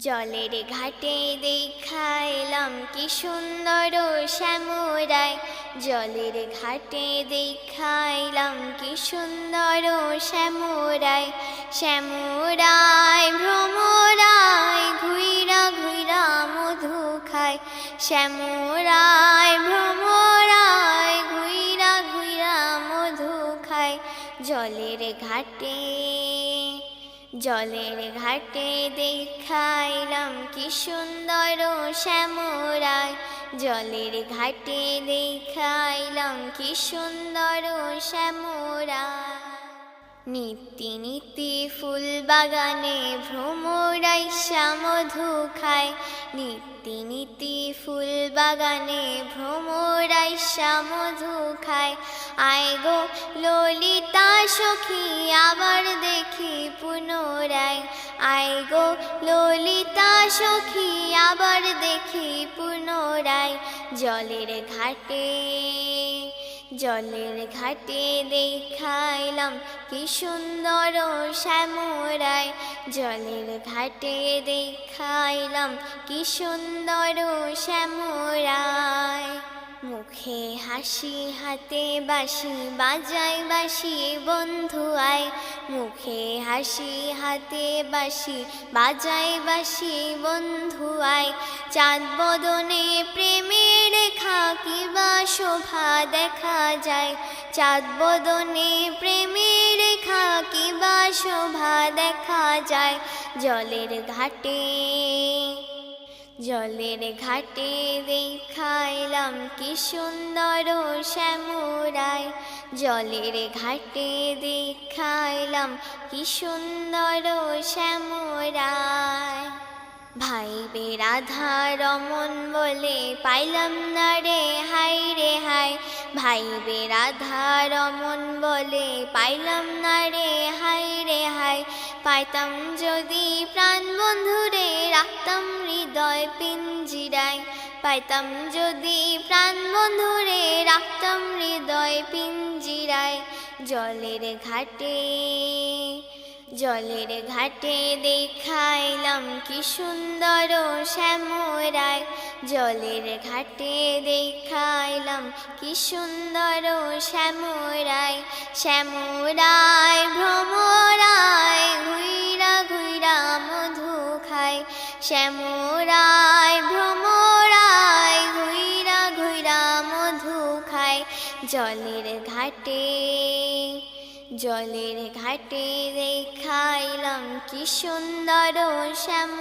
জলের ঘাটে দেখাইলাম কি সুন্দর শ্যামরায়। জলের ঘাটে দেখাইলাম কি সুন্দর শ্যামরায়। শ্যামরায় ভ্রমরায় ঘুইরা ঘুইরা মধু খায়। শ্যামরায় ভ্রমরায় ঘুইরা ঘুইরা মধু খায়। জলের ঘাটে দেখাইলাম কি সুন্দর শ্যামরায়। জলের ঘাটে দেখাইলাম কি সুন্দর শ্যামরায়। নিত্যি নিত্যি ফুল বাগানে ভ্রমরাই মধু খায়। নিত্যি নিত্যি ফুল বাগানে ভ্রমরাই মধু খায়। আয় গো ললিতা সখী আবার দেখি পুনরায়। আয় গো ললিতা সখী আবার দেখি পুনরায়। জলের ঘাটে দেখাইলাম কি সুন্দর শ্যামরায়। জলের ঘাটে দেখাইলাম কি সুন্দর শ্যামরায়। মুখে হাসি হাতে বাঁশি বাজাই বাঁশি বন্ধু আয়। মুখে হাসি হাতে বাঁশি বাজাই বাঁশি বন্ধু আয়। চাঁদ বদনে প্রেমের রেখা কিবা শোভা দেখা যায়। চাঁদ বদনে প্রেমের রেখা কিবা শোভা দেখা যায়। জলের ঘাটে দেখাইলাম কি সুন্দর শ্যামরায়। জলের ঘাটে দেখাইলাম কি সুন্দর শ্যামরায়। ভাইবে রাধা রমন বলে পাইলাম না রে হাই রে হাই। ভাইবে রাধা রমন বলে পাইলাম না রে হাই রে হাই। পাইতাম যদি প্রাণ বন্ধুরে রাখতাম হৃদয় পিঞ্জিরায়। পাইতাম যদি প্রাণ বন্ধুরে রাখতাম হৃদয় পিঞ্জিরায়। জলের ঘাটে দেখাইলাম কি সুন্দর শ্যামরায়। জলের ঘাটে দেখাইলাম কি সুন্দর শ্যামরায়। শ্যামরায় ভ্রমরায় ঘুইরা ঘুইরা মধু খায়। শ্যামরায় ভ্রমরায় ঘুইরা ঘুইরা মধু খায়। জলের ঘাটে দেখাইলাম কি সুন্দর শ্যাম।